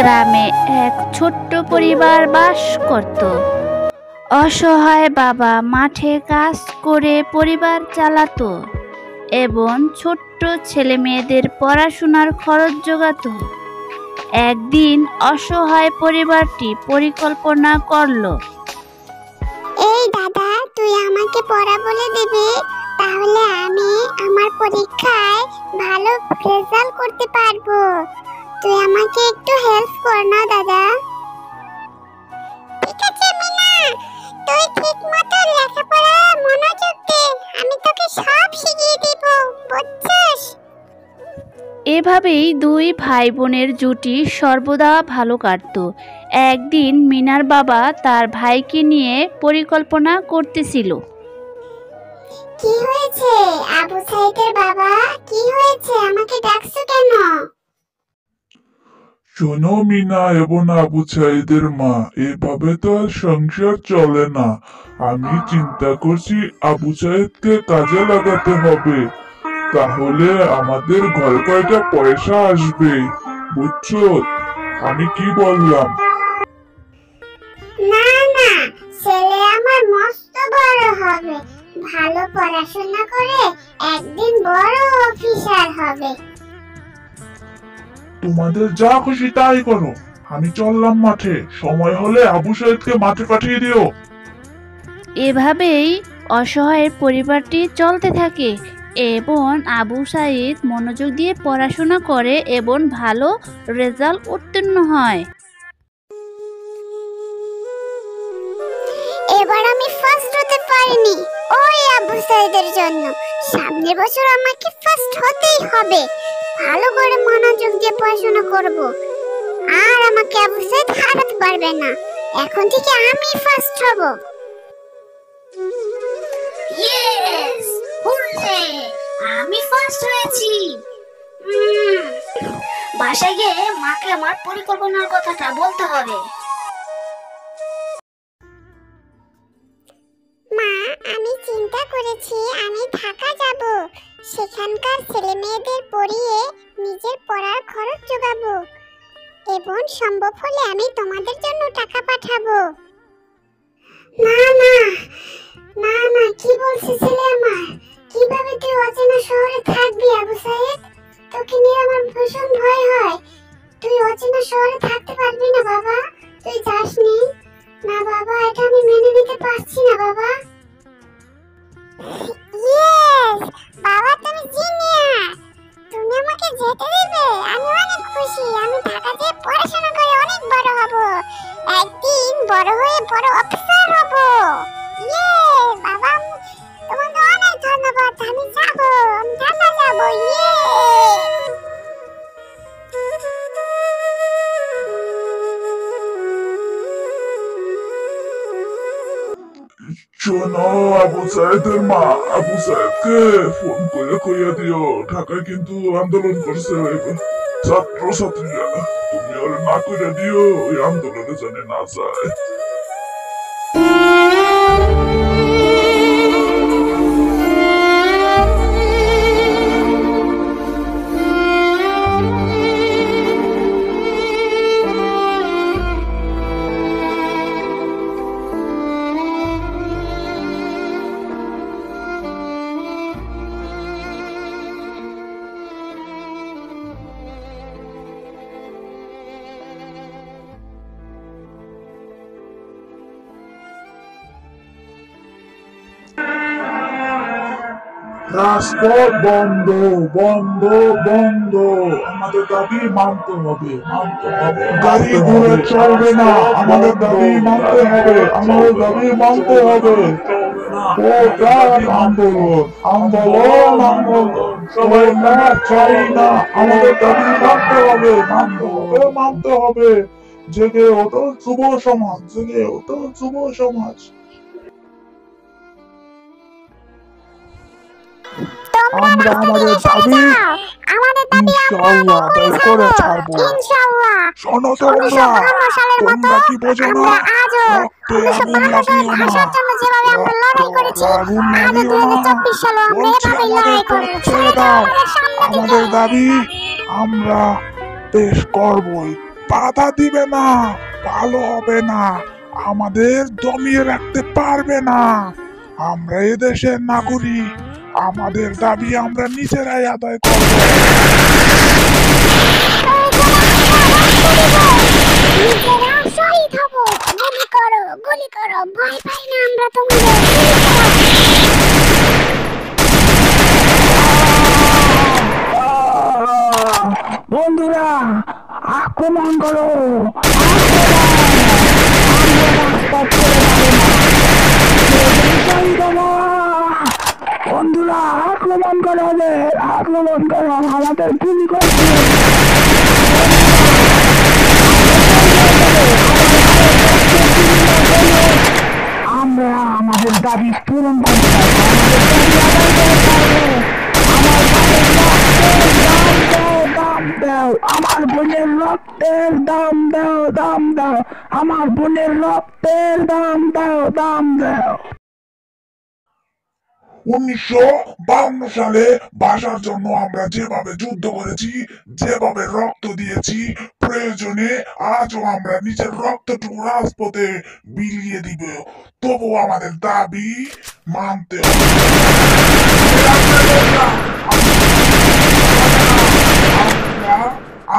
গ্রামে এক ছোট্ট পরিবার বাস করত। অসহায় বাবা মাঠে কাজ করে পরিবার চালাতো এবং ছোট্ট ছেলেমেয়েদের পড়াশোনার খরচ জোগাতো। একদিন অসহায় পরিবারটি পরিকল্পনা করলো, এই দাদা, তুই আমাকে পড়া বলে দিবি, তাহলে আমি আমার পরীক্ষায় ভালো রেজাল্ট করতে পারবো। তুই আমাকে একটু হেল্প কর না দাদা। ঠিক আছে মিনা, তুই ঠিকমতো লেখাপড়া মনোযোগ দে, আমি তোকে সব শিখিয়ে দিব, বুঝছিস? এভাবেই দুই ভাই বোনের জুটি সর্বদা ভালো কাটত। একদিন মিনার বাবা তার ভাইকে নিয়ে পরিকল্পনা করতেছিল। কি হয়েছে আবু সাইদের বাবা, কি হয়েছে, আমাকে ডাকছো কেন? শোনো মিনা এবং আবু সাইদের মা, এভাবে তো আর সংসার চলে না। আমি চিন্তা করছি আবু সাইদকে কাজে লাগাতে হবে, তাহলে আমাদের ঘরে কয়টা পয়সা আসবে, বুঝছো? আমি কি বললাম? না না, ছেলে আমার মস্ত বড় হবে, ভালো পড়াশোনা করে একদিন বড় অফিসার হবে। তোমাদের যা খুশি তাই করো, আমি চললাম মাঠে, সময় হলে আবু সাইদকে মাঠে পাঠিয়ে দিও। এভাবেই অসহায় পরিবারটি চলতে থাকে এবং আবু সাইদ মনোযোগ দিয়ে পড়াশোনা করে এবং ভালো রেজাল্ট উত্তীর্ণ হয়। এবার আমি ফার্স্ট হতে পারিনি ওই আবু সাইদের জন্য, সামনের বছর আমাকে ফার্স্ট হতেই হবে। ভালো করে মনোযোগ দিয়ে পড়াশোনা করব, আর আমাকে আবু সাইদ হারাতে পারবে না। এখন থেকে আমি ফার্স্ট হব। ইয়েস, হুররে, আমি ফার্স্ট হয়েছি। বাসায় গিয়ে মাকে আমার পরিকল্পনার কথাটা বলতে হবে। মা, আমি চিন্তা করেছি আমি ঢাকা যাব, সেখানকার ছেলে মেয়েদের পড়িয়ে নিজের পড়ার খরচ জোগাবো এবং সম্ভব হলে আমি তোমাদের জন্য টাকা পাঠাবো। না না না না, কি বলছিস ছেলে আমার? কিভাবে তুই অচেনা শহরে থাকবি আবু সাইদ? তোকে নিয়ে আমার ভীষণ ভয় হয়। তুই অচেনা শহরে থাকতে পারবি না বাবা, তুই যাসনি না বাবা, এটা আমি মেনে নিতে পারছি না বাবা। ইয়েস বাবা, তুমি জিনিয়াস, তুমি আমাকে যেতে দিবে, আমি অনেক খুশি। আমি ঢাকা যেয়ে পড়াশোনা করে অনেক বড় হব, একদিন বড় হয়ে বড় অফিসার হব। ইয়ে বাবা, তোমাকে অনেক ধন্যবাদ। আমি যাব, আমি ঢাকা যাব। ইয়ে শোনো আবু সাইদের মা, আবু সাইদকে ফোন করে কইয়া দিও ঢাকায় কিন্তু আন্দোলন করছে ছাত্র ছাত্রীরা, তুমি ওরা না কইরা দিও, ওই আন্দোলনে জানে না যায়। রাজপথ বন্ধ বন্ধ বন্ধ, আমাদের দাবি মানতে হবে, মানতে হবে। গাড়ি ঘোড়া চলবে না, আমাদের দাবি মানতে হবে, আমাদের দাবি মানতে হবে। আন্দোলন আন্দোলন আন্দোলন, সবাই না চাই না, আমাদের দাবি মানতে হবে, মানতে হবে, মানতে হবে। জেগে ওঠো যুব সমাজ, জেগে ওঠো যুব সমাজ। আমরা আমাদের দাবি ইনশাআল্লাহ আদায় করে ছাড়বো। শোনো তোমরা, তোমরা কি বোঝো না? রক্তে আগুন লাগিও না, রক্তে আগুন লাগিও না, বলছি আমাদের ছেড়ে দাও। আমাদের দাবি আমরা পেশ করবই, বাধা দিবে না, ভালো হবে না, আমাদের দমিয়ে রাখতে পারবে না। আমরা এদেশের নাগরিক, আমাদের দাবি আমরা নিজেরাই আদায় করব। নিজেরা শহীদ হব। গুলি করো, ভয় পাই না আমরা তোমাদের। বন্ধুরা, আক্রমণ করো! বন্ধুরা, আক্রমণ করো! আক্রমণ করো! আমাদের গুলি করছে! আমরা আমাদের দাবি পূরণ করতে চাই। আমার বোনের রক্তের দাম দাও, দাম দাও! আমার বোনের রক্তের দাম দাও, দাম দাও! 1952 সালে ভাষার জন্য আমরা যেভাবে যুদ্ধ করেছি, যেভাবে রক্ত দিয়েছি, প্রয়োজনে আজও আমরা নিজের রক্তটুকু রাজপথে বিলিয়ে দিব, তবু আমাদের দাবি মানতে হবে। আমরা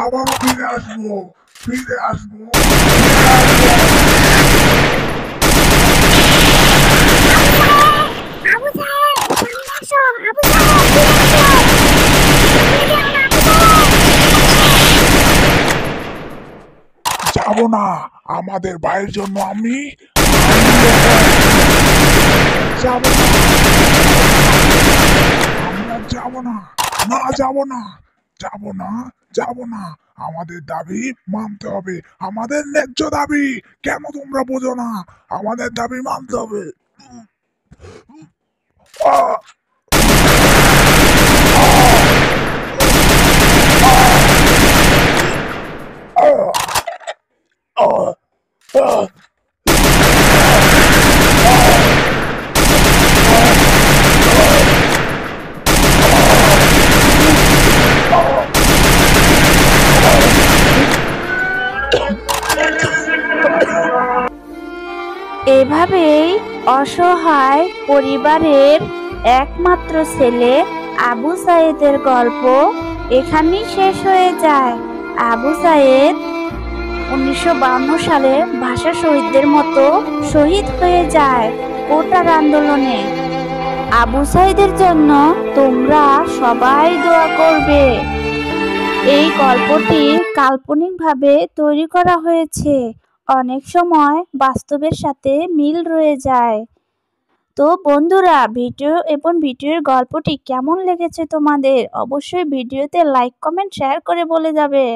আবার ফিরে আসবো, ফিরে আসবো, ফিরে আসবো। আবু সাহেব, সামনে আসো। আবু সাহেব, ফিরে আসো। যাব না, আমাদের ভাইয়ের জন্য আমি যাব না, আমরা যাব না, না যাব না, যাব না, যাব না। আমাদের দাবি মানতে হবে, আমাদের ন্যায্য দাবি। কেন তোমরা বোঝো না? আমাদের দাবি মানতে হবে। আহ! আহ! আহ! এভাবেই অসহায় পরিবারের একমাত্র ছেলে আবু সাইদের গল্প এখানেই শেষ হয়ে যায়। আবু সাইদ 1952 সালে ভাষা শহীদদের মতো শহীদ হয়ে যায় কোটার আন্দোলনে। আবু সাইদের জন্য তোমরা সবাই দোয়া করবে। এই গল্পটি কাল্পনিকভাবে তৈরি করা হয়েছে, অনেক সময় বাস্তবের সাথে মিল রয়ে যায়। তো বন্ধুরা, ভিডিওর গল্পটি কেমন লেগেছে তোমাদের? অবশ্যই ভিডিওতে লাইক, কমেন্ট, শেয়ার করে বলে যাবে।